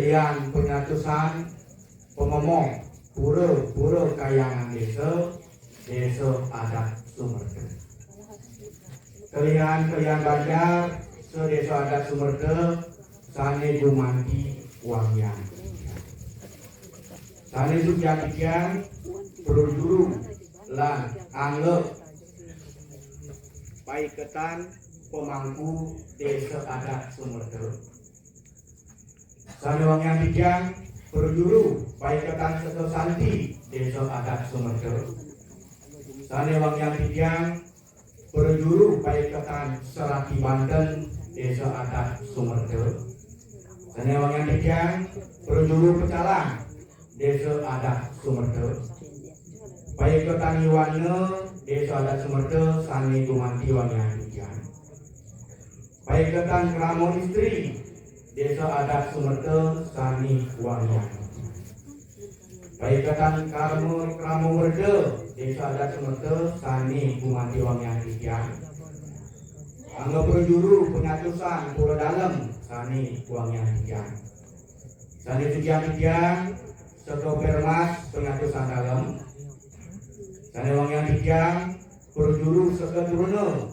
kalian penyatusan pemomong pura kayangan desa adat Sumerde. Kalian Banjar sedesa adat Sumerde sane gumanti wangyan. Sane sujatikian perujuru lan anggap paiketan pemangku desa adat Sumerde. Sane wangyan tikian perujuru paiketan seto santi desa adat Sumerde. Sane wangyan tikian perujuru paiketan Serati Banten desa adat Sumerde. Sane wangyan tikian perujuru Pecalang desa adat Sumerde. Paiketan Iwane desa adat Sumerde sane gumanti wangyan tikian. Paiketan Kramon Istri desa adat Sumerde sani wangyan. Paiketan Kramo Merde desa adat Sumerde sani gumanti wangyan tikian. Angga perjuru penyatusan Pura Dalem sani wangyan tikian. Sani tikian seto Permas penyatusan Dalem. Sani wangyan tikian perjuru seketurune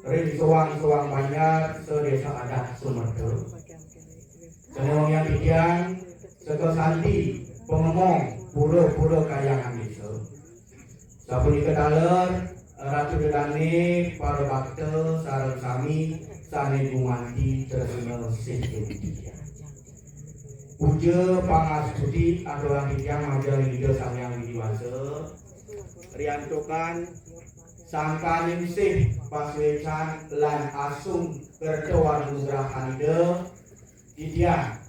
Ring Sewang Banjar sedesa adat Sumerde. Sane wangyan tikian seto santi pemomong pura kayangan desa. Sapunika taler Ratu Dedane para bakte sareng sami sane gumanti tresna sing puja pangastuti adalah yang majang liga samyang widiwasa riantokan sangkaning sih paswecan lan asung kertewan nugrahan ide didian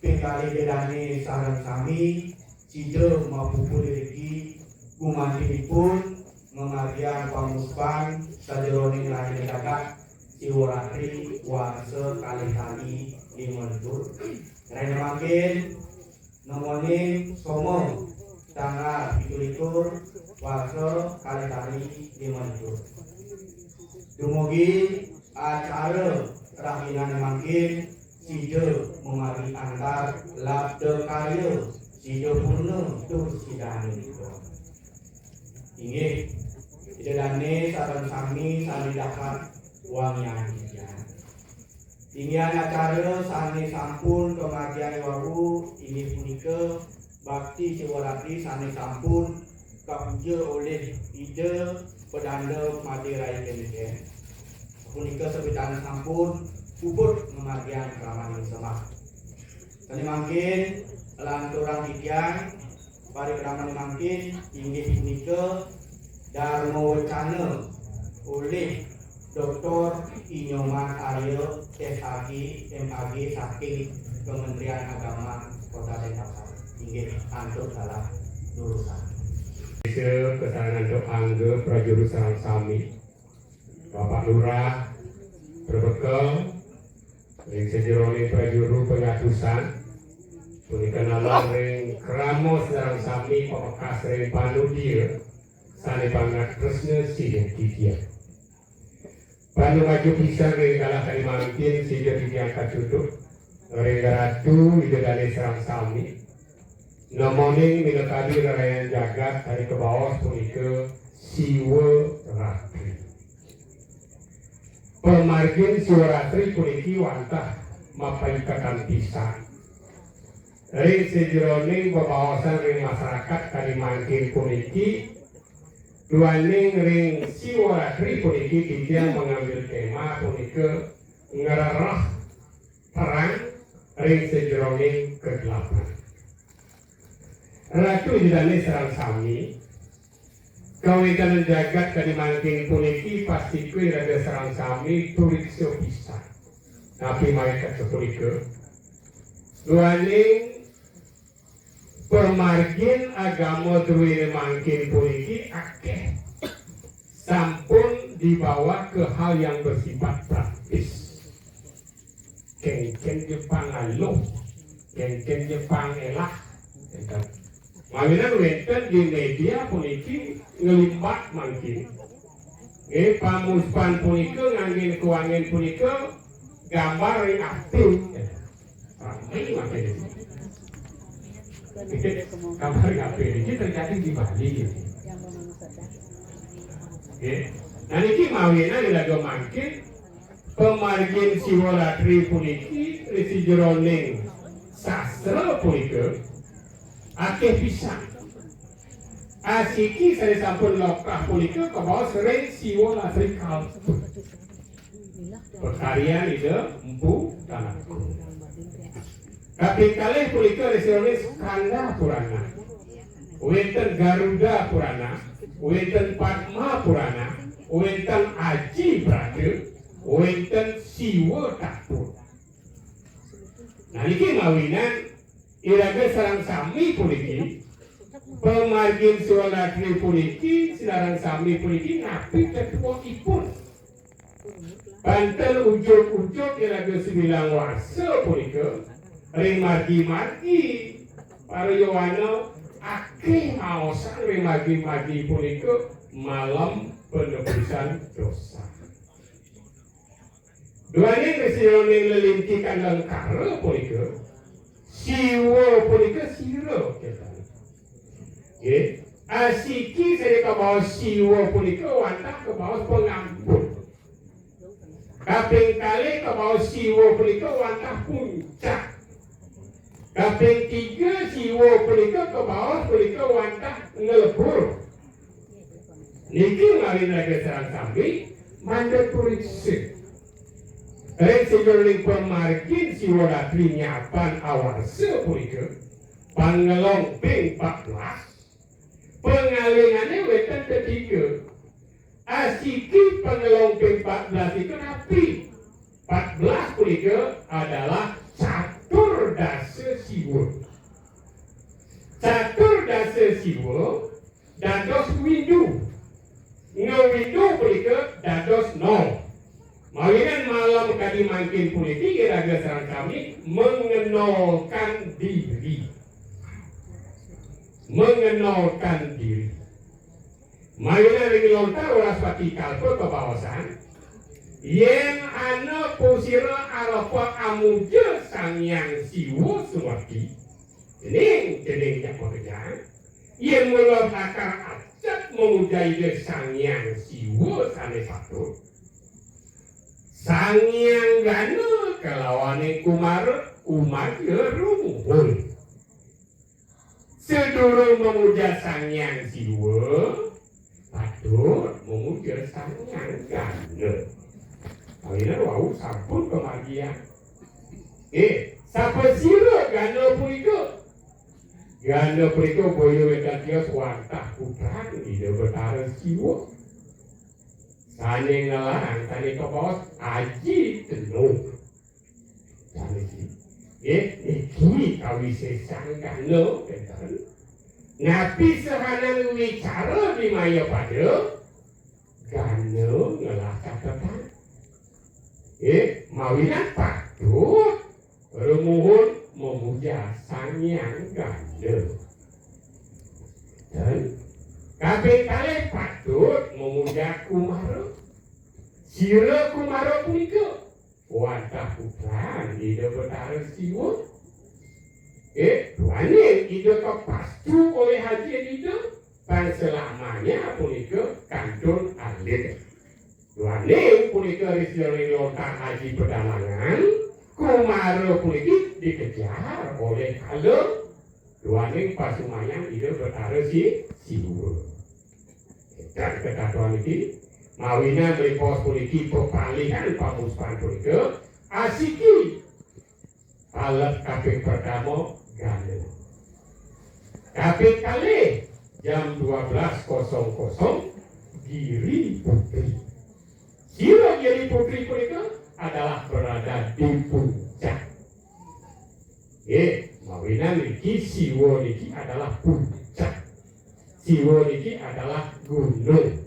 pekali dedane sareng sami sida mapupul regi gumantinipun mengajian pamuspan sajeroning lahir dadak siwaratri warsa kali-kali dimentur rene makin nemoning somo tanggal 17 warsa kali-kali dimentur dumugi acara rahinan makin sida memari antar labda karya sida purna tur sidane inggih dedane sareng sami sami dapat wangian Inian acara sane sampun kemajian wau ini punika bakti siwaratri sane sampun kapuja oleh ide pedanda Madirai Kenten. Punika sepitan sampun puput kemajian keraman semak. Sane mangkin lanturang ikian pari keraman mangkin inggih punika Dharma Wacana oleh Dr. Inyoman Aryo SAG MAG saking Kementerian Agama Kota Denpasar inggih antut dalam jurusan kesanan angge prajurusan sami Bapak Lurah berbekel ing sejerone prajuru pengatusan punika nalar ring kramo sareng sami pemekas ring panudir sane banget tresna sidin titia Pandu maju pisang ring kalah kali mangkin sehingga diangkat duduk ring ratu ide dari serang sami nomoning minakadi rarayan jagat dari ke bawah punika siwa ratri pemargin siwa ratri puniki wantah mapaikatan pisang ring sejeroning bebawasan ring masyarakat kali mangkin puniki Duaning ring siwaratri puniki tidak mengambil tema punika ngerarah perang ring sejeroning ke-8. Ratu jidane serang sami kawitan jagat kadimangking puniki pasti kui raga serang sami turik sepisah. Tapi mereka sepunika duaning pemargin agama duwire mangkin puniki akeh sampun dibawa ke hal yang bersifat praktis kengken Jepang aluh kengken Jepang elah mawinan wenten di media puniki ngelimbat mangkin pamuspan punika ngangin kuangin punika gambar yang aktif ramai makin gambar ngapain ini terjadi di Bali nah ini mawinan ilaga mangkin pemargin siwaratri puniki risi jeroning sastra punika akeh pisan asiki saya sampun lokah punika kebawa sering siwaratri kaltu perkaryan ide empu tanahku Kaping kalih punika resironis Skanda Purana, wenten Garuda Purana, wenten Padma Purana, wenten Aji Brata, wenten Siwa Takpur. Nah niki mawinan iraga sarang sami puniki, pemargin siwaratri puniki, silarang sami puniki napi ketuaipun. Banten ujuk-ujuk iraga 9 warsa punika. Ring margi-margi para Yohana akeh maosan ring margi-margi punika malam penebusan dosa. Duane resironing lelintikan lengkara punika siwa punika sira ketan. Nggih, asiki saya ke bawah siwa punika wantah ke bawah pengampun. Kaping kali ke bawah siwa punika wantah puncak. Kaping 3 siwa punika ke bawah punika wantah ngelebur. niki malin raga sareng sami mandhet puriksa. Rek sejroning pamargin siwa ratri nyapan awarsa punika pangelong ping 14 pengalingane weten ketiga asiki pangelong ping 14 itu napi 14 punika adalah catur dasa siwa. Catur dasa siwa dados windu ngewindu punika dados nol. Mawinan malam kadi mangkin puniki iraga sareng kami mengenalkan diri. Mengenalkan diri. Mawinan ring lontar Waraspati kalpa kebawasan yen ana pusira arupa amuja Sangyang Siwa Sumati. Dening pekerjaan yen mula akar acak memujai Sangyang Siwa sanes satu. Sangyang Gana kelawane Kumara umaja rumuhun. Sedurung memuja Sangyang Siwa patut memuja Sangyang Gana. Akhirnya wau sampun kemargian. Sapa sira Gana punika? Gana punika boyo wetan tios wantah putrang ida Betara Siwa. Sane ngelarang, sane kebos, aji tenuh. Sane si, iki kawise Sanggana, betul. Napi sehanan wicara di maya pada, Gana ngelah catatan. Mawinan patut, remuhun memuja Sangyang Gana. Dan kabeh kalih patut memuja Kumara. Sira Kumara punika wantah putran ida Betara Siwa. Tuanin ida kepastu oleh Haji ida panselamanya punika kantun alit. Tuanin punika risjoni lontar Haji Pedalangan. Kumara puniki dikejar oleh Kala. Tuanin pasumayang ida Betara Siwa. Dan ketatuan ini mawina meripos puniki pepalihan pamuspan punika asiki alat kaping pertama Gana. Kaping kalih jam 12.00 Giri Putri. Sira Giri Putri punika adalah berada di puncak. Mawina niki Siwa niki adalah puncak. Siwa niki adalah gunung.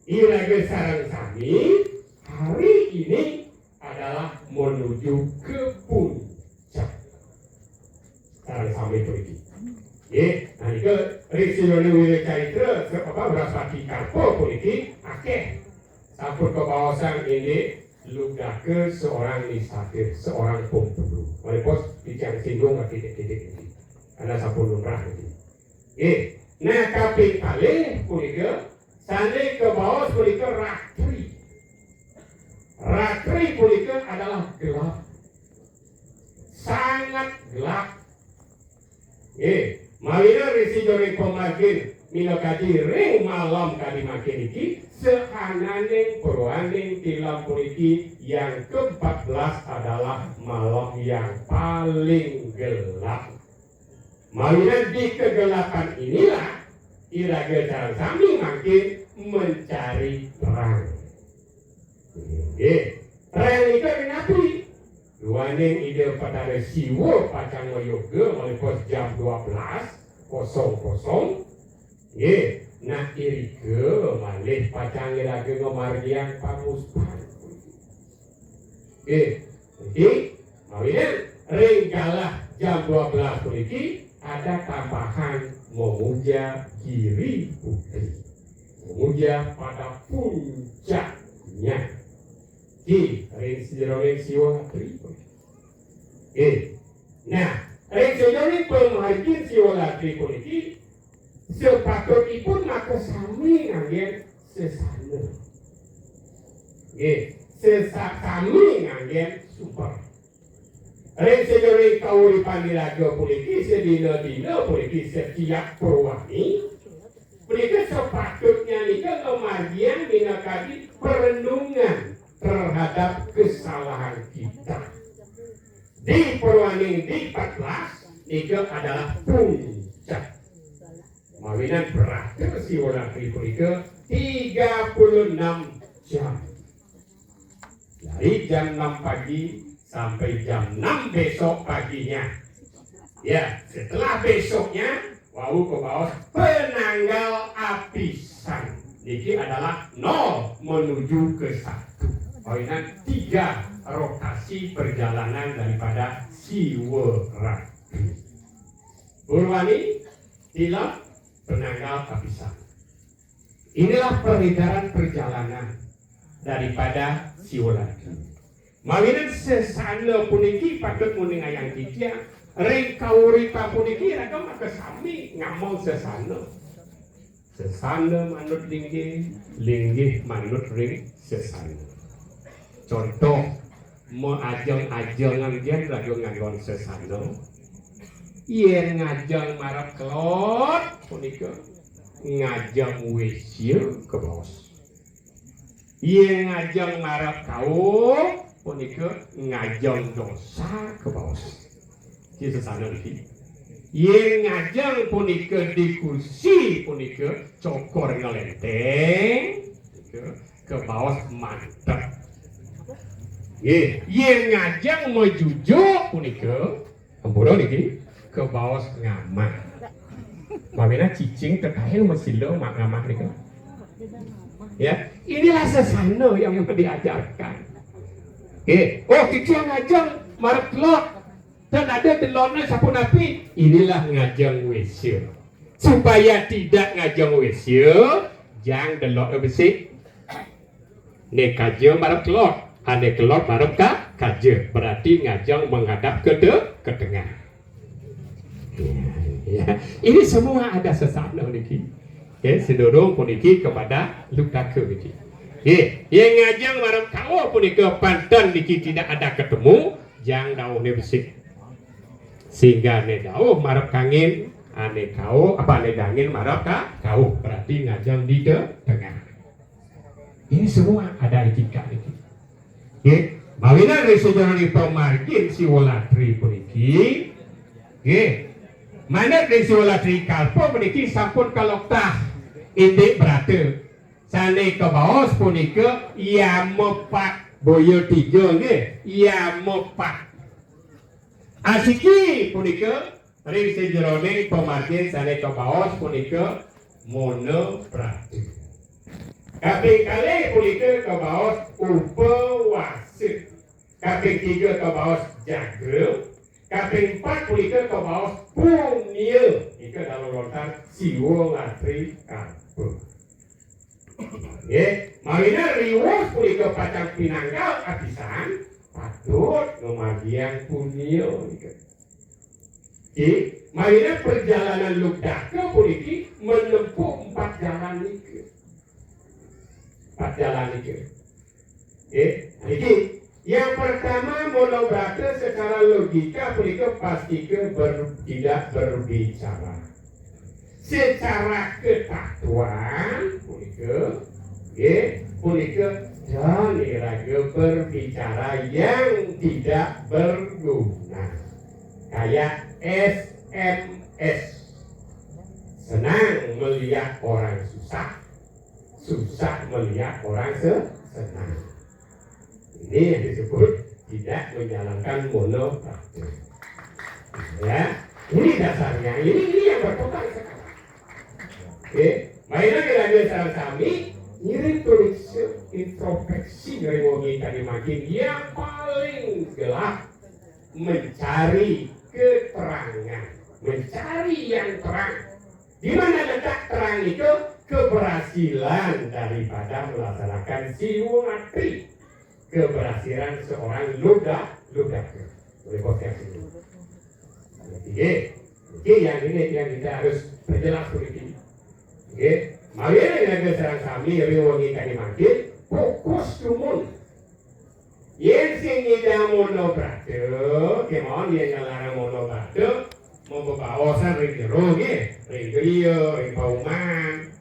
Iraga sareng sami hari ini adalah menuju ke puncak. Sareng sami pergi. Nanti Risiyoni Wiryacaritra Waraspati kalpa puniki akeh sampun kebawasan ini ludah ke seorang nisafir, seorang pemburu. Walipos dicang singgung titik-titik ini. Karena sampun lumrah ini. Nah kaping kalih punika sane ke bawah punika ratri. Ratri punika adalah gelap. Sangat gelap. Malina risi jori pemargin minokadi ring malam kadi makin iki seananing peruaning tilam puniki yang ke-14 adalah malam yang paling gelap. Malina di kegelapan inilah iraga sareng sami makin mencari terang. Terang itu kenapa? Duaning ide Betara Siwa pacang yoga melipos jam 12.00. Nah irike malih pacang iraga ngemargian pamuspan. Jadi mawinen ringgalah jam 12 puniki ada tambahan memuja Giri Putri. Memuja pada puncaknya. Ring Siwa Ratri. Nah, ring sejauh pemargin Siwa Ratri puniki sepatutipun maka sami nganggen sesana. Sesami nganggen super. Ring sejauh kauripan diraga puniki sedina-dina puniki setiap perwani Mereka sepatutnya nika kemagian minakadi perenungan terhadap kesalahan kita. Di perwaning di 14 nika adalah puncak. Mawinan berakhir si orang mereka 36 jam. Dari jam 6 pagi sampai jam 6 besok paginya. Ya, setelah besoknya wau ke bawah penanggal apisan. Ini adalah 0 menuju ke 1. Poinan 3 rotasi perjalanan daripada Siwolratri. Purwani hilang penanggal apisan. Inilah peredaran perjalanan daripada Siwolratri. Mawinan sesana puniki patut muning ayang tiga. Ring kaurita puniki ragam maka sami ngamong sesana. Sesana manut linggih, linggih manut ring sesana. Contoh ajang-ajangan dia lagi nganggon sesana. Yen ngajang marap kelot punika ngajang wisir ke bawah. Yen ngajang marap kau punika ngajang dosa ke bawah. Di sesana iki. Yen ngajang punika di kursi punika cokor ngelenteng ke bawah mantap. Yen ngajang mejujuk punika ampura niki ke bawah ngamah. Mamena cicing terkait mesilo mak ngamah niki. Ya, inilah sesana yang diajarkan. Oh cicing ngajang marep telot. Dan ada telurnya sapu napi. Inilah ngajang wisir. Supaya tidak ngajang wisir, jangan telur besi. Nek kaja marap telur, ane telur marap kaja. Berarti ngajang menghadap ke tengah. Ya. Ini semua ada sesana niki. Sedorong puniki kepada lukake niki. Yang ngajang marap kau puniki pantan niki tidak ada ketemu, jangan daun besi. Sehingga ane dauh marap kangin, ane kau apa ane dangin marap kau berarti ngajang di tengah. Ini semua ada etika ini. Mawina dari sejarah di pemargin Siwolratri puniki. Mana dari Siwolratri kalpo puniki sampun kaloktah indik berata. Sane ke bawah punika ia mepak boyo tiga ia mepak. Asiki punika ring sejeroning pemargin sane ke bawah punika mono prati. Kaping kali punika ke bawah upawasit. Kaping 3 ke bawah jagra. Kaping 4 punika ke bawah punya. Ika dalam lontar Siwolratri kalpo. Mawina riwas punika pacang pinanggal apisan. Patut kemagian punya. Mainnya perjalanan Lukdaka puniki menempuh 4 jalan niki. 4 jalan niki. Yang pertama monobrata secara logika punika pastikan tidak berbicara. Secara ketakwaan punika dan iraga berbicara yang tidak berguna. Kayak SMS. Senang melihat orang susah, susah melihat orang senang. Ini yang disebut tidak menjalankan monopraktik. Ya, ini dasarnya. Ini yang berkembang sekarang. Mainan kira-kira secara kami ngirim tulis introspeksi dari wongi tadi makin yang paling gelap mencari keterangan, mencari yang terang. Di mana letak terang itu? Keberhasilan daripada melaksanakan Siwolratri, keberhasilan seorang Lukdaka. Boleh podcast ini. Yang ini yang kita harus perjelas begini. Mari yang serang kami riwangi tadi makin fokus tumun. Yang singida monobrate, kemauan yang ngalarang monobrate, membawasan ring jero, ring griyo, ring pauman,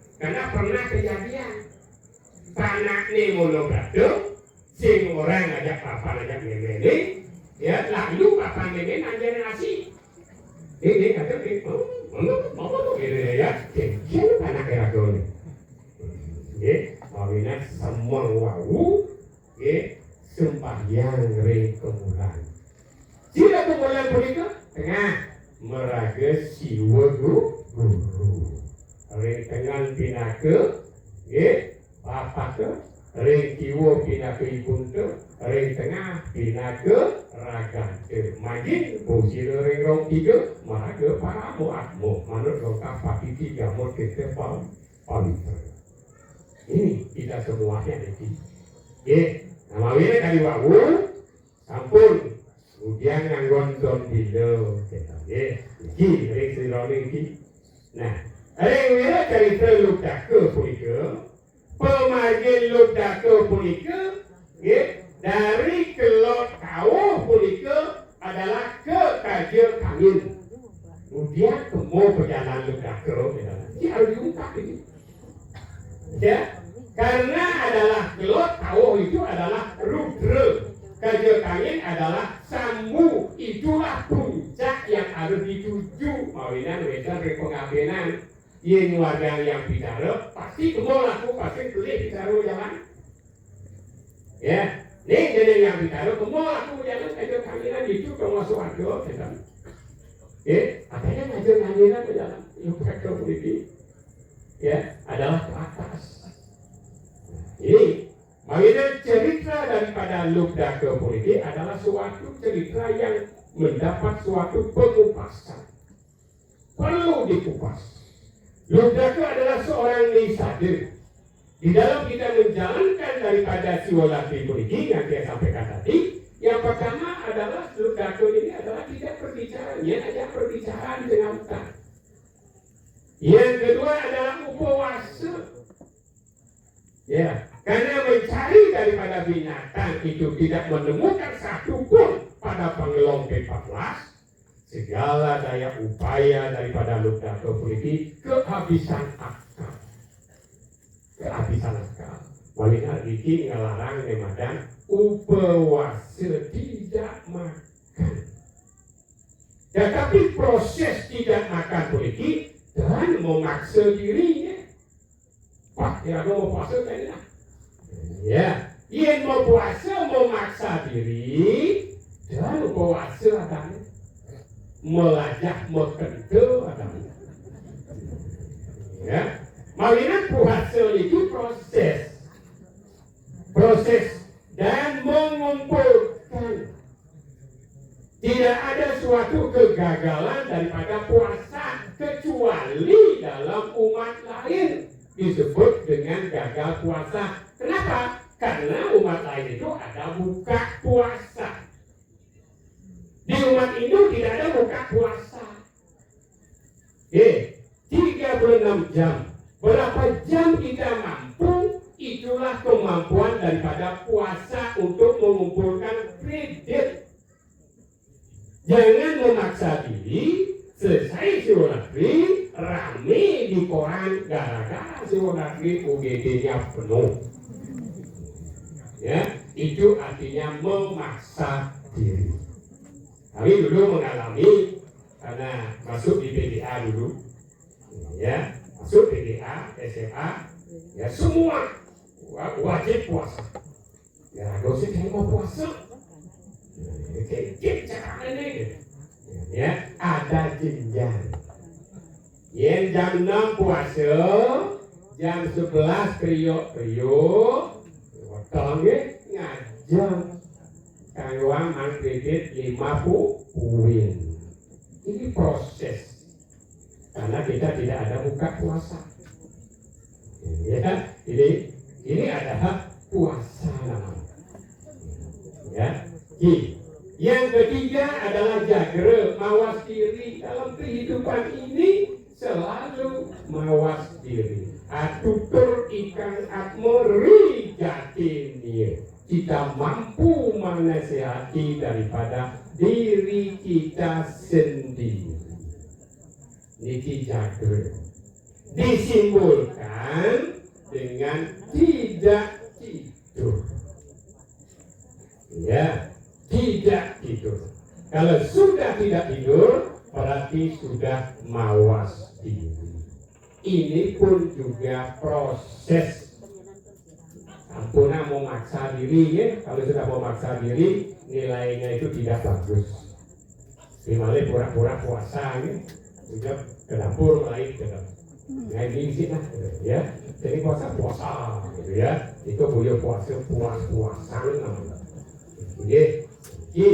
panakne mono brado sing orang ngajak papan ngajak memene ya lalu papan memene anjane nasi ini kata mau ya kecil panak rago ya awalnya semua wau ya sembahyang rekemulan sila kemulan punika tengah meraga siwa guru ring tengan pinake ya papake ring kiwa pinake ibunte ring tengah pinake ragante magin pusira ring rong tiga maraga paramu akmu manut lokal patiti gamut kita paliter ini kita semuanya ini ya namanya kali wawu sampun kemudian nganggon don bilo ya iki ring sirone iki nah ring wira cerita Ludaka punika pemagin Ludaka punika ya dari kelot kawah punika adalah ke Kajir Kangin kemudian temu perjalanan Ludaka ini harus diungkap ini ya karena adalah kelot kawah itu adalah Rudra Kajir Kangin adalah Sambu itulah puncak yang harus dituju mawinan wedan repengabenan yen warga yang bicara pasti kemau laku pasti boleh bicara jalan ya nih jadi yang bicara kemau laku jalan Kajir Kanginan itu kalau suarga kan katanya Kajir Kanginan jalan yang ke politik ya adalah ke atas ini mawinan cerita daripada Ludaka politik adalah suatu cerita yang mendapat suatu pengupasan perlu dikupas. Ludaka adalah seorang nisader. Di dalam kita menjalankan daripada siwalati politik yang saya sampaikan tadi, yang pertama adalah Ludaka ini adalah tidak berbicara, dia hanya berbicara di tengah hutan. Yang kedua adalah upawasa. Ya, karena mencari daripada binatang itu tidak menemukan satu pun pada Pengelong ke-14, segala daya upaya daripada Ludaka politik kehabisan akal. Kehabisan akal. Walina iki ngelarang nemadan upawasa tidak makan. Tetapi proses tidak makan politik dan memaksa dirinya. Pak, ya mau puasa kan ya? Ya, yang mau puasa memaksa diri dan puasa adanya melajak mekento adanya. Ya, mawinan puasa itu proses dan mengumpulkan. Tidak ada suatu kegagalan daripada puasa kecuali dalam umat lain. Disebut dengan gagal puasa. Kenapa? Karena umat lain itu ada buka puasa. Di umat Hindu tidak ada buka puasa. 36 jam. Berapa jam kita mampu, itulah kemampuan daripada puasa untuk mengumpulkan kredit. Jangan memaksa diri. Selesai siwonatri rame di koran gara-gara siwonatri UGD-nya penuh. Ya, itu artinya memaksa diri. Kami dulu mengalami karena masuk di PDA dulu, ya masuk PDA, SMA, ya semua wajib puasa. Ya dosen saya mau puasa, kayak cara ini. Ya, ada jenjang. Yang jam 6 puasa, jam 11 kriuk-kriuk, weteng ngajar. Kangguang kredit 50 poin. Ini proses. Karena kita tidak ada buka puasa. Ya, ini adalah puasa namanya. Ya, yang ketiga adalah jagra, mawas diri. Dalam kehidupan ini selalu mawas diri. Atutur ikan atmori jatinya. Kita mampu menasihati daripada diri kita sendiri. Niki jagra. Disimbolkan dengan tidak tidur. Ya, tidak tidur. Kalau sudah tidak tidur, berarti sudah mawas diri. Ini pun juga proses. Ampuna mau maksa diri ya, kalau sudah mau maksa diri, nilainya itu tidak bagus. Dimana pura-pura puasa ya, sudah ke dapur mulai ke dapur. Nah ini sih lah, ya. Jadi puasa gitu ya. Itu boleh puasa namanya. Jadi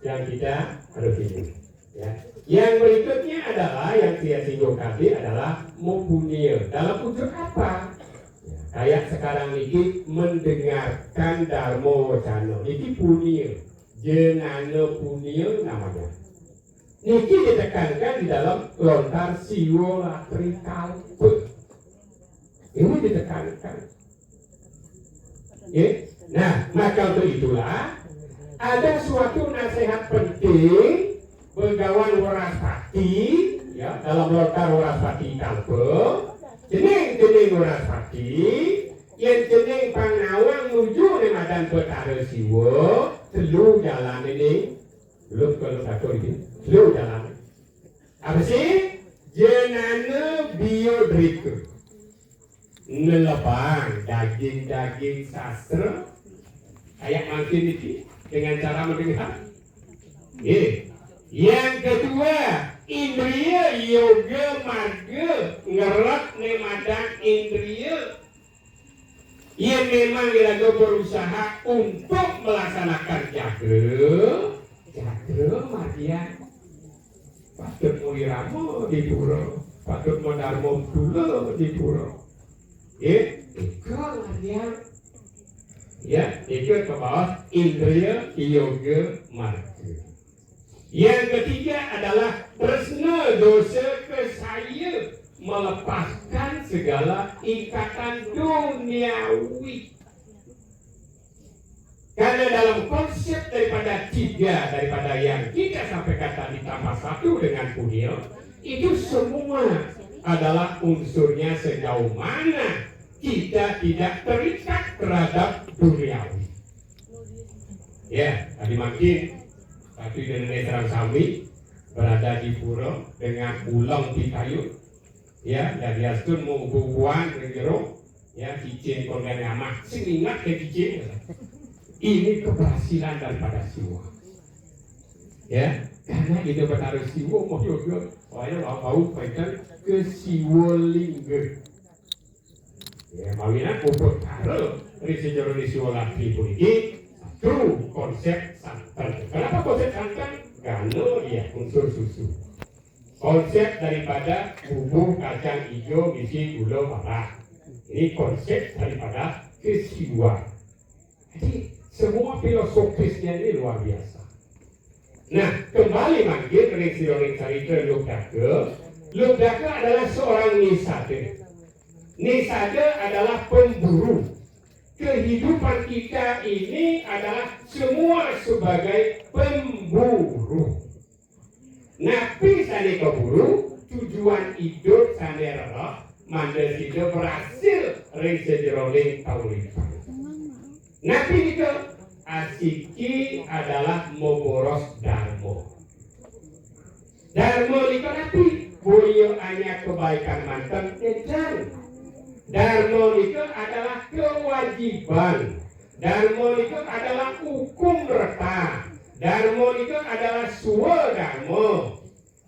yang kita harus ini. Ya. Yang berikutnya adalah yang saya singgung tadi adalah membunyi. Dalam wujud apa? Ya, kayak sekarang ini mendengarkan Dharma Wacana. Ini bunyi. Jenana bunyi namanya. Niki ditekankan di dalam lontar siwo latri kalpe. Ini ditekankan. Ya. Nah, maka untuk itulah ada suatu nasihat penting Begawan Waraspati ya, dalam lontar Waraspati kalpe. Jeneng Waraspati yang jeneng Pangnawang menuju di Madan Betara Siwo telu jalan ini. Belum kalau satu ini. Lu jalan. Apa sih? Jenana biodrika. Nelebang daging-daging sastra. Kayak makin ini dengan cara mendengar. Yang kedua, indriya yoga marga ngerat nemadan indriya. Yang memang dia berusaha untuk melaksanakan jaga marga. Patut muliramo di pura, patut mendarmo dulu di pura. Ikut dia. Ya, ikut ke bawah indriya yoga marga. Yang ketiga adalah tresna dosa kesaya, melepaskan segala ikatan duniawi. Karena dalam konsep daripada yang kita sampaikan tadi tambah satu dengan punya, itu semua adalah unsurnya sejauh mana kita tidak terikat terhadap duniawi. Ya, tadi makin satu Indonesia Sami berada di pura dengan ulang di kayu. Ya, dan dia pun mau bubuan ngero, ya cicing kongen amat, sing ingat ke cicing. Ini keberhasilan daripada siwa. Ya, karena itu Betara Siwo mau juga, mau kaitan ke Siwolingga. Ya, mawinan ubud karo dari sejarah di Siwolati ini satu konsep santan. Kenapa konsep santan? Karena ya unsur susu. Konsep daripada bumbu kacang hijau, misi, gula, merah. Ini konsep daripada kesiwa. Jadi semua filosofisnya ini luar biasa. Nah, kembali manggil Ring Carita Lugdaka adalah seorang nisade. Nisade adalah pemburu. Kehidupan kita ini adalah semua sebagai pemburu. Napi sane keburu, tujuan hidup sane rela, mandel hidup berhasil ring sejeroling paulipan. Napi itu asiki adalah memboros dharma. Dharma itu napi, boyo hanya kebaikan mantan edan. Dharma itu adalah kewajiban. Dharma itu adalah hukum reta. Dharma itu adalah suwa dharma.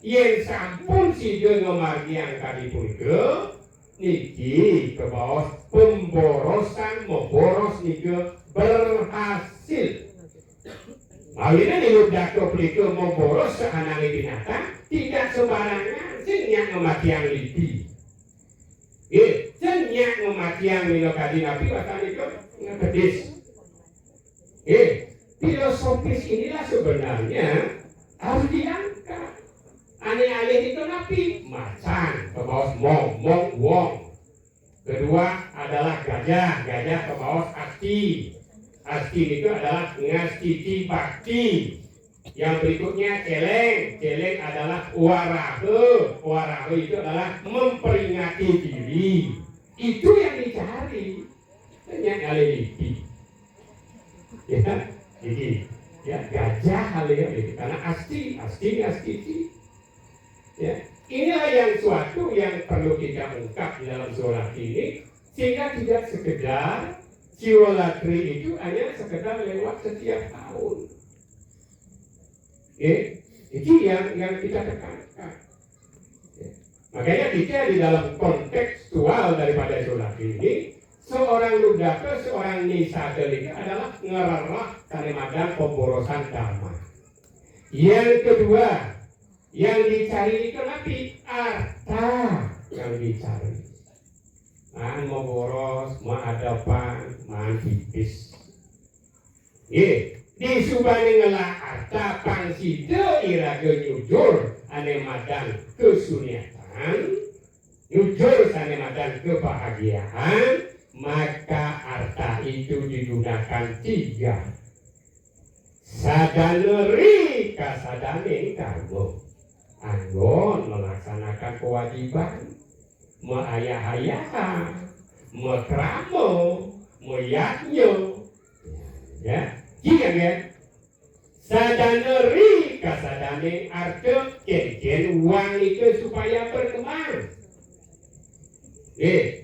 Yang sampun sido ngomargi yang kali punika niki ke bawah pemborosan memboros niki berhasil. Mawina di Lugdaka punika memboros seanangi binatang tidak sembarangan senyak memati yang libi. Senyak memati yang minokadi nabi bahkan itu ngedis. Filosofis inilah sebenarnya harus diangkat. Aneh-aneh itu nabi macan ke bawah mong wong. Kedua adalah gajah ke bawah asti. Asti itu adalah ngastiti bakti. Yang berikutnya celeng adalah warahe itu adalah memperingati diri. Itu yang dicari. Hanya alelipi. Ya, jadi ya gajah alelipi karena asti. Ya, inilah yang suatu yang perlu kita ungkap di dalam sholat ini sehingga tidak sekedar siwolatri itu hanya sekedar lewat setiap tahun. Itu yang kita tekankan. Makanya kita di dalam kontekstual daripada sholat ini, seorang ludaka, seorang nisadel adalah ngererah kalimadan pemborosan dhamma. Yang kedua, yang dicari itu nanti arta yang dicari. Mau boros, mau adapan, mau tipis. Di subane ngelah arta pangsida iraga nyujur ane madan kesuniatan, nyujur ane madan kebahagiaan, maka arta itu digunakan 3. Sadaneri kasadane karmo, anggon melaksanakan kewajiban, meayah-ayah, mekramo, meyaknyo, ya. Iya kan? Sadaneri kasadane arti ken uang itu supaya berkembang.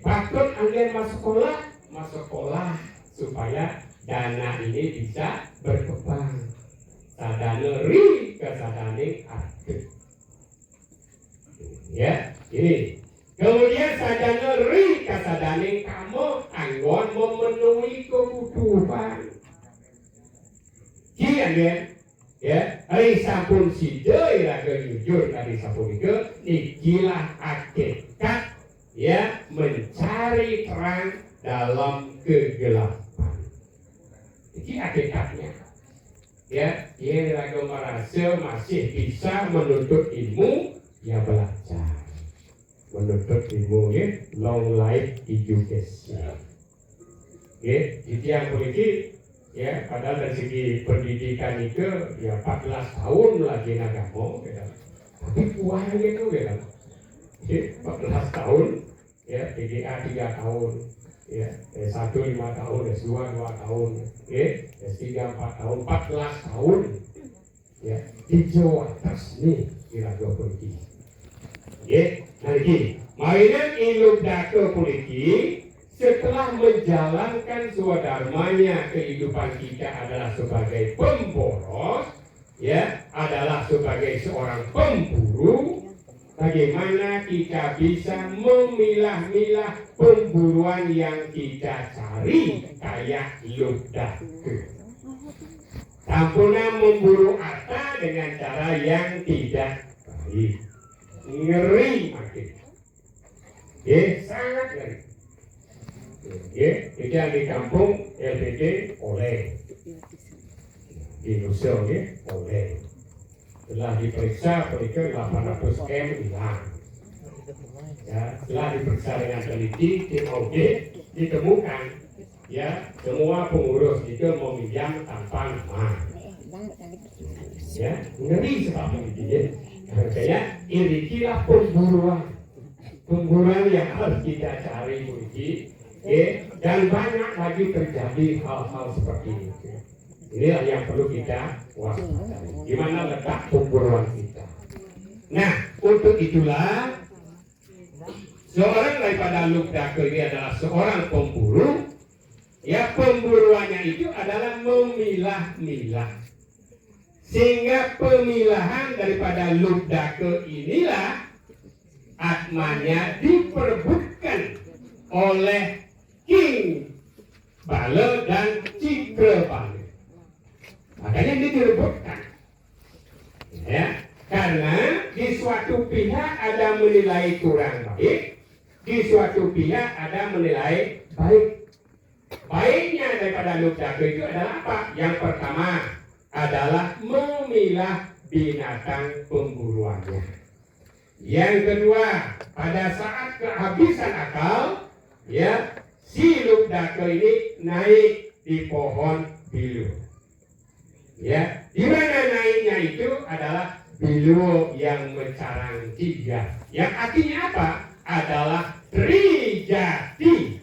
Patut angin masuk sekolah supaya dana ini bisa berkembang. Sadaneri kasadane arti. Ya, ini. Kemudian sadaneri kasadane kamu anggon memenuhi kebutuhan. Iya ya, hari sampun sida iraga jujur hari sampun itu ikilah hakikat ya mencari terang dalam kegelapan. Ini hakikatnya. Ya, dia iraga merasa masih bisa menuntut ilmu, ya belajar. Menuntut ilmu ya, long life education. Ya, itu yang politik. Ya, padahal dari segi pendidikan itu ya 14 tahun lagi nagamo gitu. Tapi uangnya itu gitu. 14 tahun ya, PGA 3 tahun ya, S1 5 tahun, S2 2 tahun ya, S3 4 tahun, 14 tahun ya, di Jawa atas nih kira-kira politik ya, nanti mainan ilmu data politik. Setelah menjalankan swadharmanya kehidupan kita adalah sebagai pemboros, ya, adalah sebagai seorang pemburu, bagaimana kita bisa memilah-milah pemburuan yang kita cari kayak ludake. Sampuna memburu harta dengan cara yang tidak baik, ngeri makin, sangat ngeri. Itu yang di kampung LPD oleh di Nusa oleh setelah diperiksa 800 M hilang ya, setelah diperiksa dengan teliti tim audit ditemukan ya semua pengurus itu meminjam tanpa nama ya, ngeri sebab itu makanya irikilah pemburuan yang harus kita cari uji. Dan banyak lagi terjadi hal-hal seperti ini. Inilah yang perlu kita waspadai. Di mana letak pemburuan kita. Nah, untuk itulah seorang daripada ludaka ini adalah seorang pemburu. Ya, pemburuannya itu adalah memilah-milah. Sehingga pemilahan daripada ludaka inilah atmanya diperebutkan oleh King Bala dan Cikra Bala. Makanya ini direbutkan. Ya, karena di suatu pihak ada menilai kurang baik, di suatu pihak ada menilai baik. Baiknya daripada ludaka itu adalah apa? Yang pertama adalah memilah binatang pemburuannya. Yang kedua, pada saat kehabisan akal, ya, si ludaka ini naik di pohon bilu. Ya, di mana naiknya itu adalah bilu yang mencarang 3. Yang artinya apa? Adalah Trijati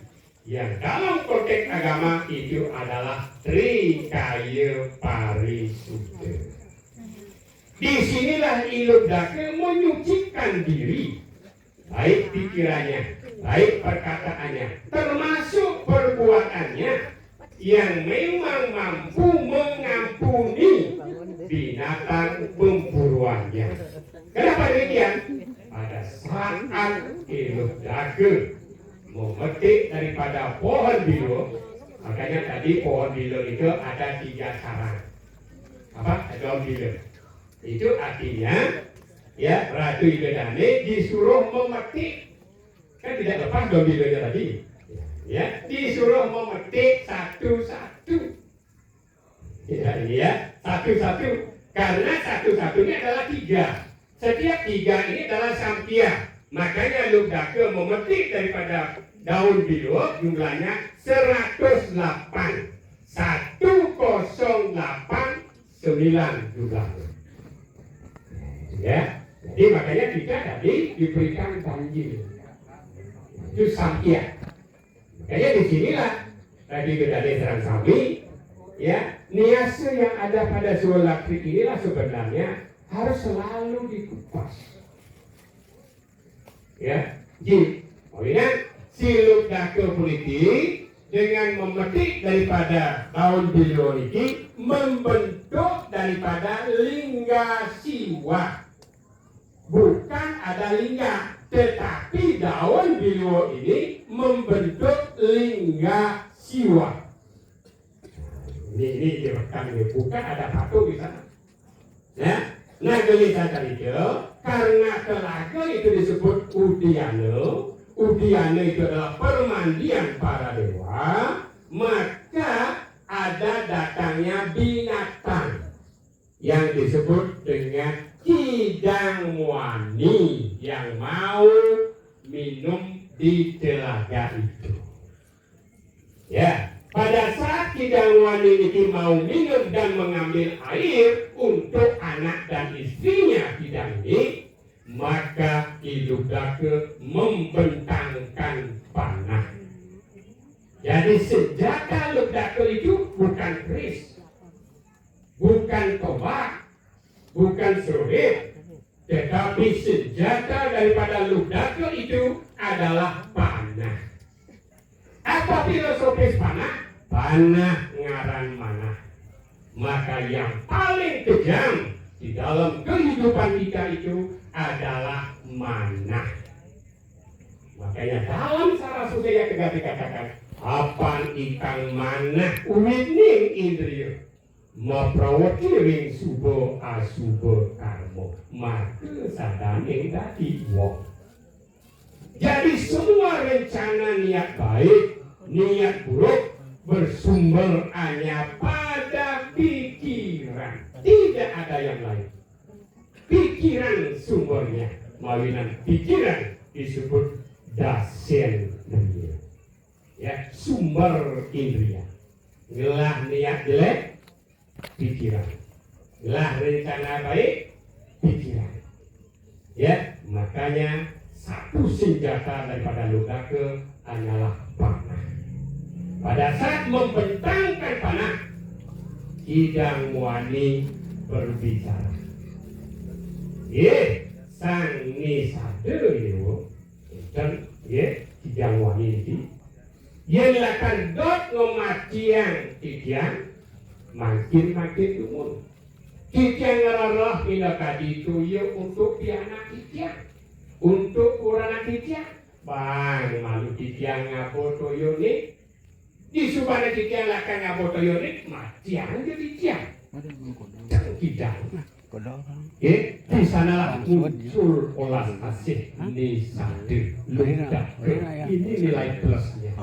yang dalam konteks agama itu adalah Trikaya Parisuddha. Disinilah Iludaka menyucikan diri, baik pikirannya, baik perkataannya, termasuk perbuatannya yang memang mampu mengampuni binatang pemburuannya. Kenapa demikian? Pada saat Iludaka memetik daripada pohon bilo, makanya tadi pohon bilo itu ada 3 sarang. Apa? Daun bilo. Itu artinya ya Ratu Ilodane disuruh memetik, kan tidak lepas daun bilonya tadi. Ya, disuruh memetik satu-satu. Ya, ini ya, satu-satu. Karena satu-satunya adalah 3. Setiap 3 ini adalah sampia. Makanya Ludaka memetik daripada daun bilo jumlahnya 108. 1089 jumlahnya. Ya, jadi makanya kita tadi diberikan banjir. Itu sampia. Makanya disinilah tadi Bedane Serang Sami, ya, niase yang ada pada Suolakrik inilah sebenarnya harus selalu dikupas. Ya, jadi, si Ludaka politik dengan memetik daripada daun bilo ini membentuk daripada lingga siwa. Bukan ada lingga, tetapi daun bilo ini membentuk lingga siwa. Ini direkam ini, bukan ada patung di sana. Ya, nah gelisah tadi itu, karena telaga itu disebut Udiana. Udiana itu adalah permandian para dewa, maka ada datangnya binatang yang disebut dengan Kidang Wani yang mau minum di telaga itu. Ya, pada saat Kidang Wani ini mau minum dan mengambil air untuk anak dan istrinya Kidang ini, maka Iludaka membentangkan panah. Jadi senjata Ludaka itu bukan keris, bukan tombak, bukan seruit, tetapi senjata daripada Ludaka itu adalah panah. Apa filosofis panah? Panah ngaran manah. Maka yang paling kejam di dalam kehidupan kita itu adalah manah. Makanya dalam Sarasudaya Kegah dikatakan, apan ikang manah umining indriya maprawati ring suba asuba karma maka sadane dadi wong. Jadi semua rencana niat baik, niat buruk bersumber hanya pada pikiran, tidak ada yang lain. Pikiran sumbernya, mawinan pikiran disebut dasen indriya. Ya, sumber indriya. Ngelah niat jelek, pikiran. Ngelah rencana baik, pikiran. Ya, makanya satu senjata daripada Ludaka hanyalah panah. Pada saat membentangkan panah, Kidang Wani berbicara. Sang Nisada itu, dan Kidang Wani ini, yang lakan dot ngomatian Kidang, makin umur. Kidang ngerarah pinakadi itu ya untuk pianak Kidang, untuk urana Kidang. Bang malu Kidang ngapoto yoni, di subana Kidang lakan ngapoto yoni, matian jadi Kidang. Kidang. Di sanalah muncul olas asih Nisada Ludaka. Ini nilai plusnya.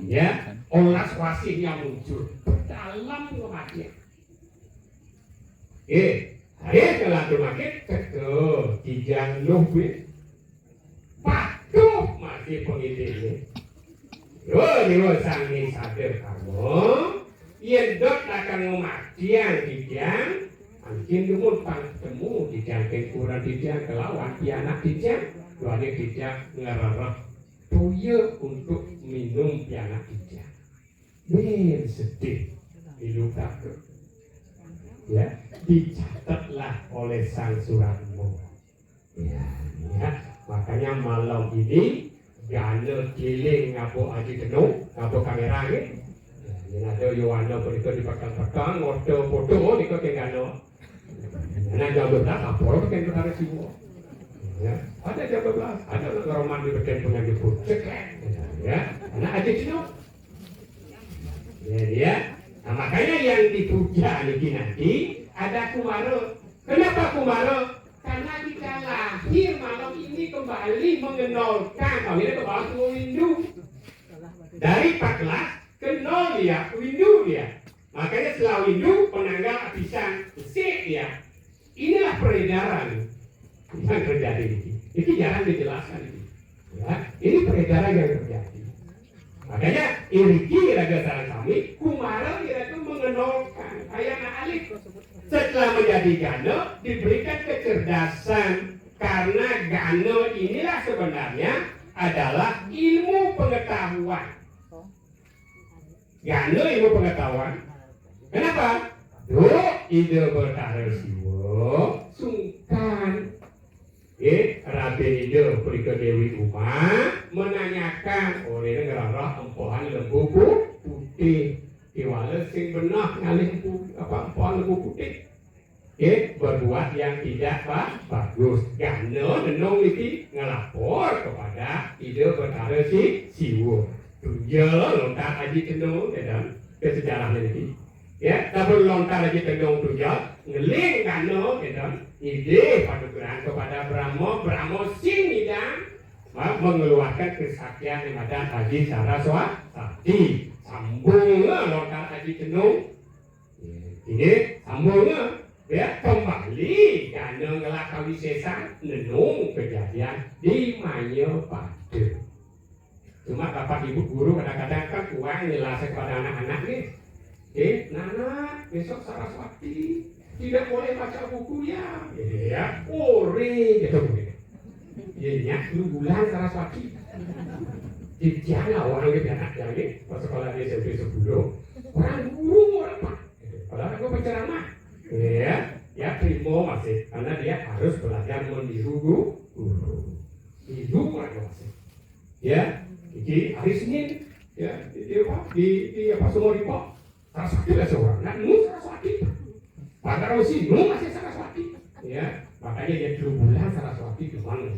Ya, olas wasih yang muncul dalam kematian. Hari telah kemakin ketuh Kidang Luhwit. Patuh masih pengitini. Yo sang Nisada kamu, yen dot akan kematian Kidang. Mungkin dumun pang temu dijang kurang dijang kelawan pianak dijang duane dijang ngerereh toye untuk minum pianak dijang. Ben sedih hidup aku. Ya, dicatatlah oleh Sang Suratmo. Ya, makanya malam ini Gana kiling ngapo aji tenung, ngapo kamera ni. Ya, ada Yohana pergi di pakang-pakang, order foto ni kau tengah Nah, jam 12 apa orang kan berharap siwa. Ya, ada jam 12, ada roman di bagian punya di puncak. Ya, anak aja tenung. Ya. Nah, makanya yang dipuja nanti ada Kumaro. Kenapa Kumaro? Karena kita lahir malam ini kembali mengenalkan kawinnya ke bawah windu. Dari 14 ke 0 ya, windu ya. Makanya setelah windu penanggal abisan sik ya. Inilah peredaran yang terjadi ini. Itu jarang dijelaskan ini. Ya, ini peredaran yang terjadi. Makanya Iriki raga sarang kami, Kumara itu mengenalkan ayana alif. Setelah menjadi Gana diberikan kecerdasan karena Gana inilah sebenarnya adalah ilmu pengetahuan. Gana ilmu pengetahuan. Kenapa? Ide berkara siwa sungkan. Raden Ide pergi ke Dewi Uma menanyakan oleh negara empohan lembu putih Iwala sing benar ngalih empohan lembu putih berbuat yang tidak bagus. Gana nenong ini ngelapor kepada Ide berkara siwa tunjel lontar haji tenung dalam kesejarahnya ini. Ya, tapi lontar haji tenung tunjel ngeling Gana dalam ide padukuran kepada Brahmo sing idang mengeluarkan kesaktian yang ada Haji Saraswati sambungnya lontar Haji Tenung ini sambungnya ya kembali Gana ngelakawi sesa nenung kejadian di Mayapade. Cuma bapak ibu guru kadang-kadang kan uang nyelasih kepada anak-anak nih Nana besok Saraswati tidak boleh baca buku ya, ore gitu begini. Ya, lu bulan Saraswati. Jangan orang itu anak lagi, pas sekolah di SMP 10, orang guru apa? Kalau aku penceramah, ya primo masih, karena dia harus belajar meniru guru, itu masih. Ya, di hari Senin, ya di apa semua di Pak, Saraswati ada seorang, nah Saraswati. Pada Rosi, masih Saraswati. Ya, makanya dia 2 bulan Saraswati di mana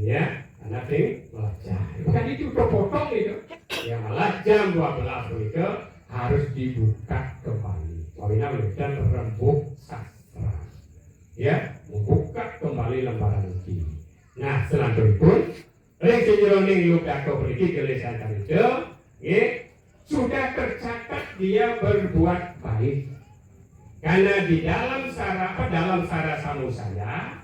ya, anak ini belajar. Bukan itu potong itu. Ya malah jam 12 itu harus dibuka kembali. Wawina dan rembuk sastra. Ya, membuka kembali lembaran ini. Nah, selanjutnya, oleh sejeroning Lukako pergi ke lesan itu, sudah tercatat dia berbuat baik. Karena di dalam sara Samusaya,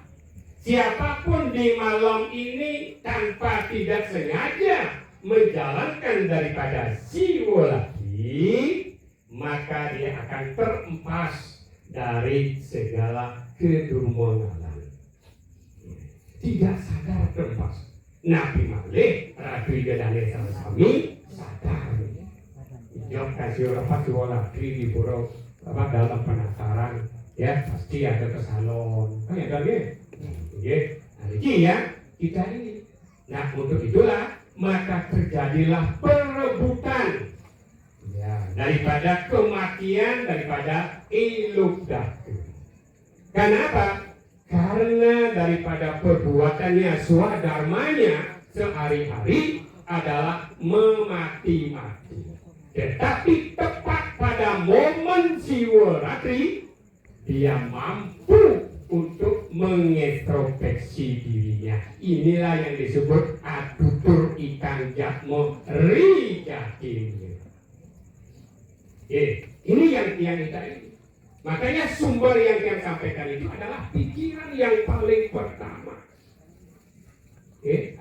siapapun di malam ini tanpa tidak sengaja menjalankan daripada siwa lagi, maka dia akan terempas dari segala kedurmonalan. Tidak sadar terempas. Nabi Malih, Ratu Idadane Sami sadar. Jawab kasih apa siwa lagi di pulau. Dalam penasaran ya pasti ada ke salon kan ya kan nah ini ya kita ini nah untuk itulah maka terjadilah perebutan ya daripada kematian daripada iluk datu. Karena apa? Karena daripada perbuatannya swadharmanya sehari-hari adalah memati-mati. Tetapi tepat pada momen Siwaratri dia mampu untuk mengintrospeksi dirinya. Inilah yang disebut atutur ikan jatmo rijakin. Ini yang kita ini. Makanya sumber yang sampaikan itu adalah pikiran yang paling pertama.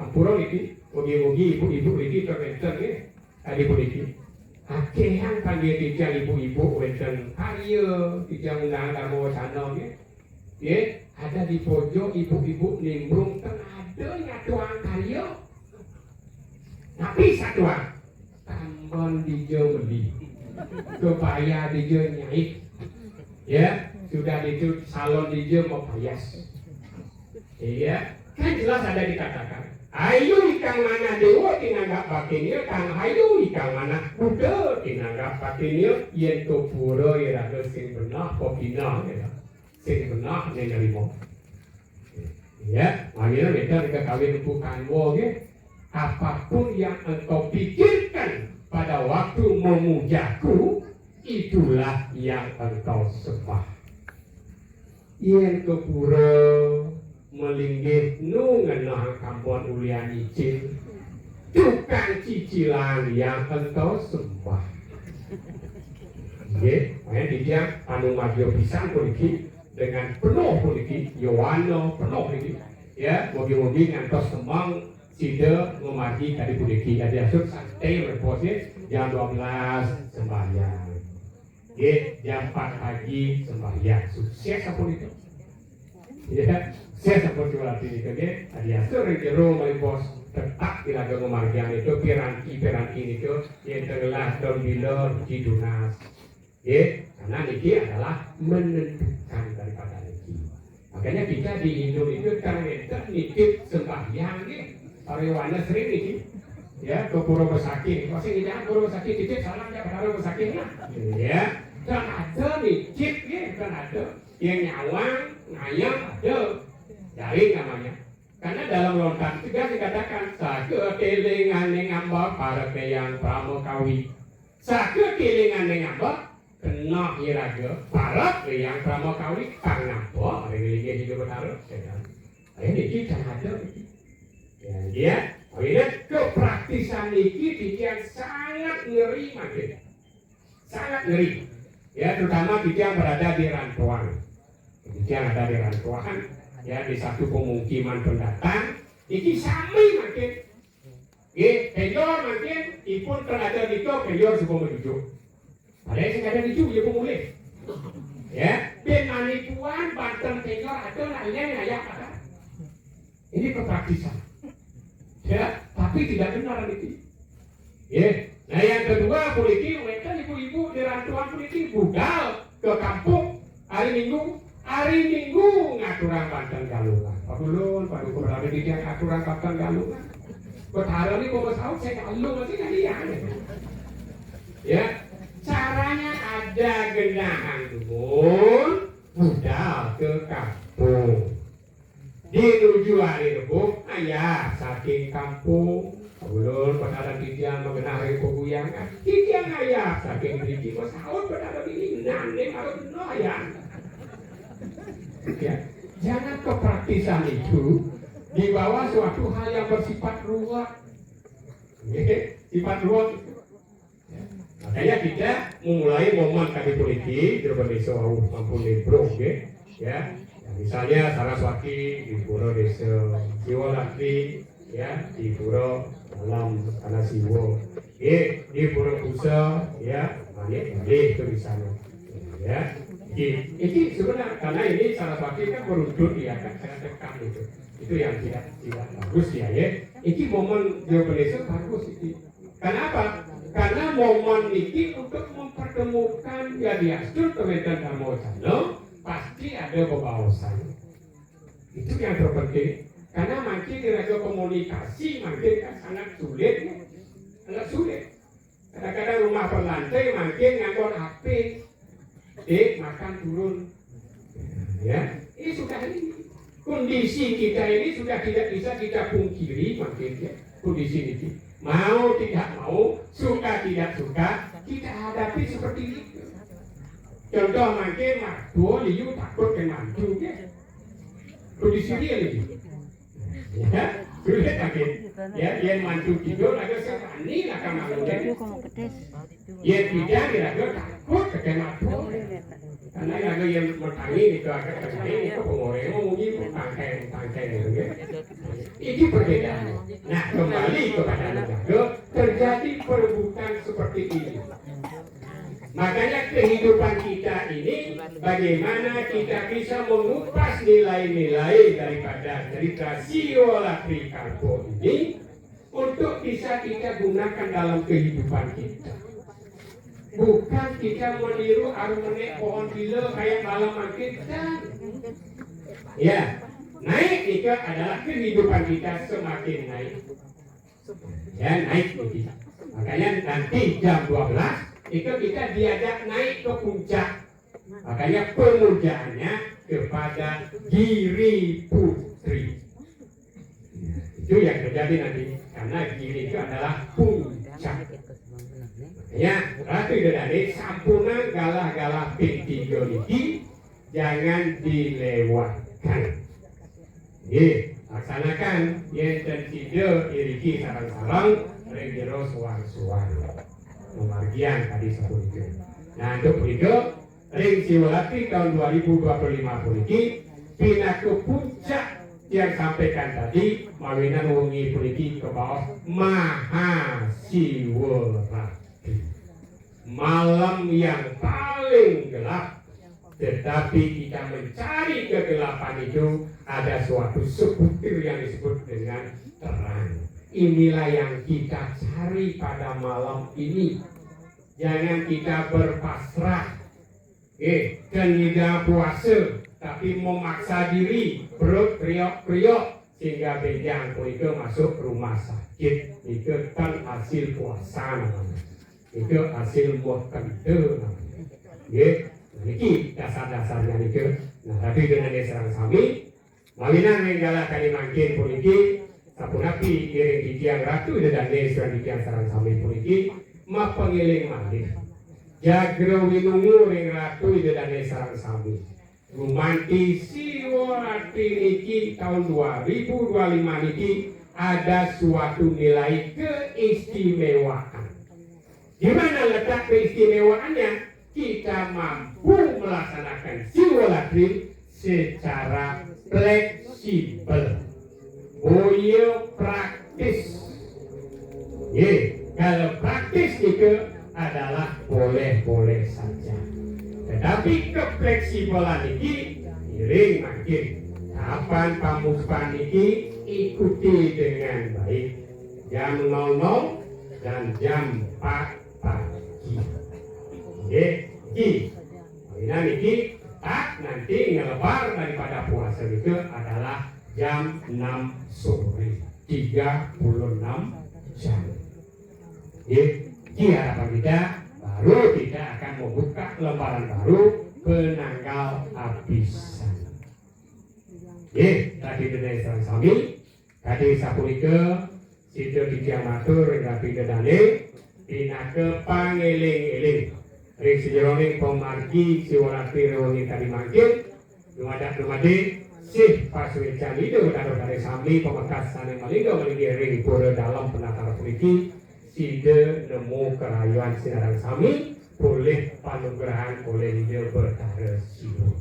Ampura ini, mugi-mugi ibu-ibu ini terkenal tadi politik. akehan panggil tijang ibu-ibu wenten karya tijang undang Dharma Wacana ada di pojok ibu-ibu nimbrung tenada nyatuang karya tapi satuan tambon dijo beli kebaya dijo nyait ya sudah itu salon dijo mau payas iya kan jelas ada dikatakan ayo ikang mana dewa tinanggap bakinnya kang ayo ikang mana Buddha tinanggap bakinnya yen to pura ira sing benar popina ya sing benar nerimo ya makanya mereka kawin bukan wo apapun yang engkau pikirkan pada waktu memujaku itulah yang engkau sembah yen to pura melinggih nu ngenah kampung ulian icin tukang cicilan yang engkau sembah makanya dia anu maju pisang poliki dengan penuh poliki Yohano penuh poliki ya mobil-mobil ngantos semang sida memagi tadi poliki ada asur santai reposnya jam 12 sembahyang jam 4 pagi sembahyang sukses apa itu ya saya seperti waktu ini kan ada sering jero melipos tetap ilaga memargian itu piranti itu yang tenggelam dan bila didunas karena niki adalah menentukan daripada niki makanya kita di Indo itu ternyata niki sembahyang pariwana sering niki ya ke Pura Besaki pasti tidak Pura Besaki titip salam ya pada Pura Besaki ya kan ada niki kan ada yang nyawang ngayang ada dari namanya karena dalam lontar juga dikatakan sake kelingan ngambak para yang pramokawi sake kelingan ngambak kena iraga para yang pramokawi karena apa religi hidup bertaruh ini kita ada ya dia ini kepraktisan ini yang sangat ngeri makin sangat ngeri ya terutama kita yang berada di rantauan kita yang ada di rantauan ya di satu pemukiman pendatang ini sami makin kenyor makin ipun terada di kau kenyor sebelum menuju padahal yang ada di ya pemulih ya ben manipuan Banten kenyor ada lainnya yang ayah kata ini kepraktisan ya tapi tidak benar ini ya nah yang kedua polisi mereka ibu-ibu di rantauan polisi budal ke kampung hari Minggu ngaturan Banten Galungan. Pak Ulun, Pak Dukun berada di dia ngaturan Banten Galungan. Berharap ini kalau tahu saya galung masih kalian. Ya, caranya ada genahan dukun, budal ke kampung. Dinuju hari Rebo, ayah saking kampung. Pak Ulun berada di dia mengenal hari peguyangan. Dia ayah saking beri sahut berada di ini nanti harus ayah. Ya, jangan kepraktisan itu dibawa suatu hal yang bersifat ruwet, sifat ruwet. Makanya kita memulai momen kami politik di desa Mampun Lebro, ya. Misalnya Saraswati di Pura Desa Siwolakri, ya di Pura Dalam Tanah Siwo, di Pura Pusa, ya, itu di sana, ya. Ini sebenarnya karena ini salah satu kan beruntun ya kan saya tekan itu yang tidak bagus ya ini momen Indonesia bagus itu kenapa karena momen ini untuk mempertemukan ya diastur kementerian Dharma Wacana pasti ada pembahasan itu yang terpenting karena makin diraga komunikasi makin kan sangat sulit kadang-kadang rumah berlantai makin nganggur HP makan turun ya ini sudah ini kondisi kita ini sudah tidak bisa kita pungkiri makin ya kondisi ini mau tidak mau suka tidak suka kita hadapi seperti ini contoh makin dua liu takut ke mantu ya kondisi dia ini ya sudah makin ya yang mantu tidur agak serani lah kamu ya tidak agak takut ke mantu karena agak yang bertani itu agak terjadi itu pengoreng mungkin tangkai gitu ya ini perbedaan nah kembali kepada negara terjadi perebutan seperti ini. Makanya kehidupan kita ini, bagaimana kita bisa mengupas nilai-nilai daripada cerita Sio Latri Kalpo ini untuk bisa kita gunakan dalam kehidupan kita. Bukan kita meniru armene pohon bila kayak malaman kita. Ya, naik itu adalah kehidupan kita semakin naik. Ya, naik itu. Makanya nanti jam 12 itu kita diajak naik ke puncak. Makanya pemujaannya kepada Giri Putri. Itu yang terjadi nanti. Karena Giri itu adalah puncak. Ya, Ratu Dedane sampuna galah-galah P3 ini jangan dilewatkan. Laksanakan yang tertidur iriki sarang-sarang regero suar-suar. Pemargian tadi sebut itu. Nah, untuk itu Ring Siwolati tahun 2025 ini pindah ke puncak yang sampaikan tadi mawinan wengi puniki ke bawah Mahasiwolati. Malam yang paling gelap, tetapi kita mencari kegelapan itu ada suatu sebutir yang disebut dengan terang. Inilah yang kita cari pada malam ini. Jangan kita berpasrah, dan tidak puasa, tapi memaksa diri, perut kriok-kriok, sehingga benjang itu masuk rumah sakit. Itu kan hasil puasa namanya. Itu hasil buah kente namanya. Ini dasar-dasarnya itu. Nah, tapi dengan serang sami, mawinan nenggala kali mangkin puniki. Sapunapi iring dikiang Ratu Dedane serang dikiang sarang sami puniki mapangiling malih jagro winungu ring Ratu Dedane sarang sami gumanti Siwolati niki tahun 2025 niki ada suatu nilai keistimewaan. Di mana letak keistimewaannya? Kita mampu melaksanakan Siwolati secara fleksibel. Praktis. Kalau praktis itu adalah boleh-boleh saja. Tetapi kefleksibelan ini iring makin. Kapan pamuspan ini ikuti dengan baik. Jam 00 dan jam 4 pagi. Ini tak nanti ngelebar daripada puasa itu adalah jam 6 sore 36 jam. Harapan kita baru kita akan membuka lembaran baru penanggal abisan. Tadi Dedane sareng sami, tadi sapunika situ dikiang matur Ratu Dedane pinake pangeling-eling. Ring sejeroning pemargi Siwolati rewengi tadi mangkin dumade Sih Paswecan itu dari sami pemekas sane malinggo malinggi ring pura dalam penatara puniki side nemu kerayuan sinarang sami boleh panugrahan oleh dia bertara siru.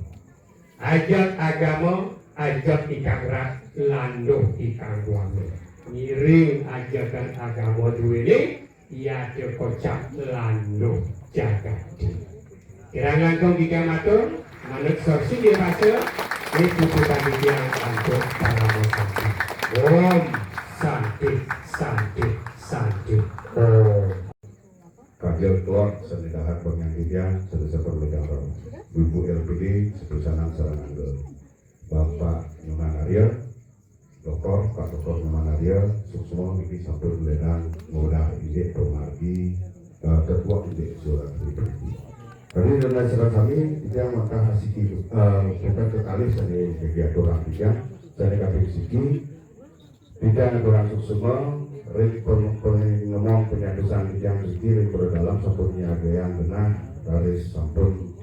Ajak agama, ajak ikang rat, landuh ikang wame. Ngiring ajakan agama duwene, ia kocak landuh jagati. Kirang langkung tiga matur, manut sorsi dia pasal. Ini putusan yang untuk para musafir. Om Santi Santi Santi Om. Kajal Tuan Senidahat Penyanyian Sedesa Perbedaran Ibu LPD Sepesanan Sarangangga Bapak Nyoman Arya Dr. Pak Dr. Nyoman Arya semua ini sampai ledang mudah ide pemargi ketua ide surat pribadi. Kali dengan serat kami tidak maka hasil bukan kekali saya kegiatan orang tiga saya kami siki tidak orang semua pengemong penyadusan yang sendiri berdalam sampun niagayan benar dari sampun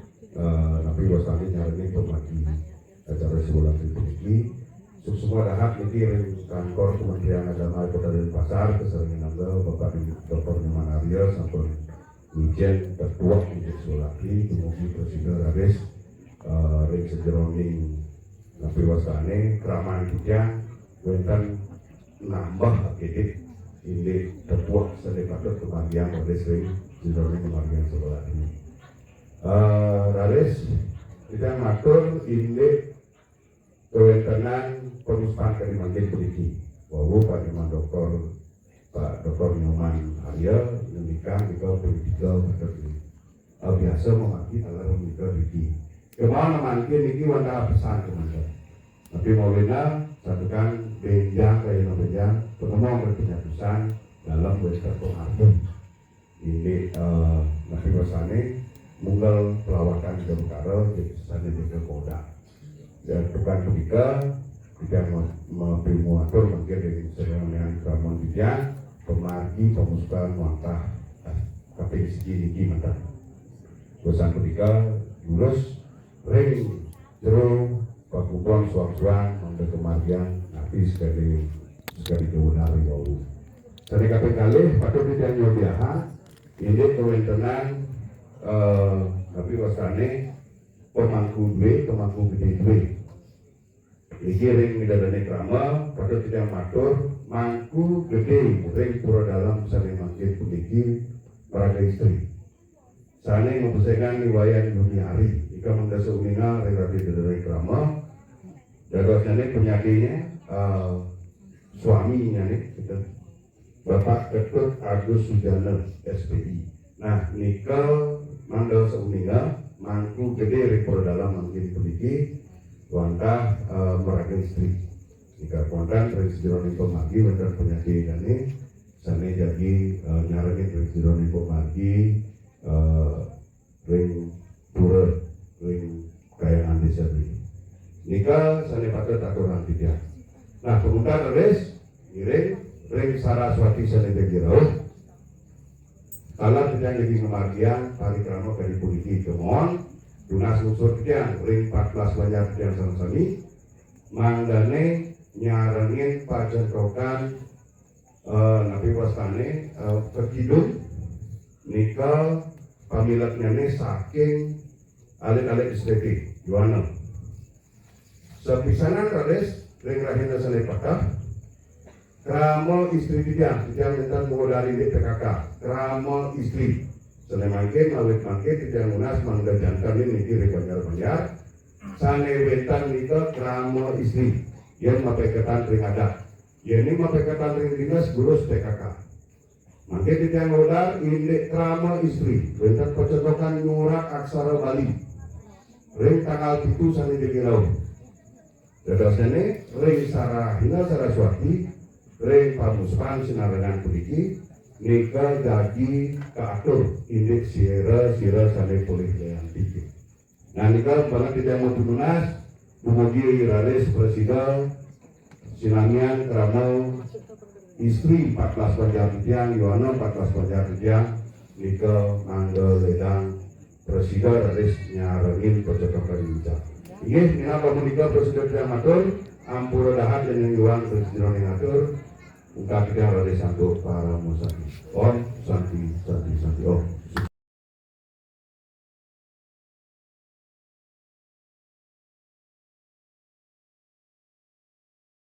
nabi wasani nyari pemagi acara sebulan ini semua dahat mikir kantor Kementerian Agama Kota Denpasar keseringan anda Bapak Dr. Nyoman Arya sampun Ijen tertua untuk sulaki kemudian presiden Rades ring sejeroning nabi wasani keramaan kita bukan nambah edit ini terbuat sedekatut kebagian Raris ring jurone kebagian sebelah ini. Raris kita matur ini kewentenan pemuspahan kalimantan beriki bahwa Pak Nyoman Dr. Nyoman Arya menikah juga politika biasa memaki alarm juga beriki kemana mungkin ini wanda pesan kemantan tapi maulina satukan benjang kayak benjang penemong berpenyatusan dalam berita pengarut ini nabi wasane munggal pelawakan ke Bukaro jadi sana juga Koda dan tukang ketika tidak memprimuatur mungkin dari dengan Ramon Bidian pemargi pemuspahan wangkah KPI Sigi mantap pesan ketika lulus ring jero pakupuan suang-suang untuk kemargian nabi sekali kebenar yau dari KPI kali patut tidak nyobiaha ini kewentenan tapi wasane pemangku gede duwe iki ring midadane krama padha tidak matur mangku gede ring pura dalam sane mangke puniki para istri sane membesekan riwayat dunia hari ika mendasa umina ring rapi midadane krama dadosane penyakinya suaminya nih kita Bapak Ketut Agus Sujana SPI. Nah, nikel mandal seuninga mangku gede rekor dalam mangkin peniki wangkah meraga istri. Nikah kontan presiden pemagi dan penyakit ini sana jadi nyarani presiden pemagi ring pura ring kayaan desa ini. Nikah sana patut aturan tidak. Nah, kemudian res iring ring Saraswati sana jadi kalau tidak jadi kemargian parikrama dari puniki kemon dunas unsur kian ring 14 banyak kian sama-sami mandane nyarengin pajentrokan nabi wasane kekidung nikah pamilatnya ini saking alik-alik estetik Yohana sepisanan kades ring rahina sana patah krama istri tidak minta mengodari di PKK krama istri selai mangkin awet mangkin tidak lunas menggajankan ini kiri banjar sane wetan nikah krama istri yang mapeketan ring adat ini mapeketan ring dinas gurus PKK mangkin tidak ngodar ini krama istri wetan percontohan nyurak aksara Bali ring tanggal itu sane dikilau dadasane ring Sarahina Saraswati ring pamuspan sinarengan puniki nikah jadi keatur indeks sira sane boleh yang tinggi. Nah nikah banget tidak mau tunas bumugi raris presiden sinangian kerana istri 14 banjar tiang Yohana 14 banjar tiang nikah mangga ledang presiden raris nyarengin percakapan ini. Ini kenapa menikah presiden yang matur ampura dahat dan yang yuang presiden yang atur ungkap kita dari santo para musaki. Om santi santi santi om.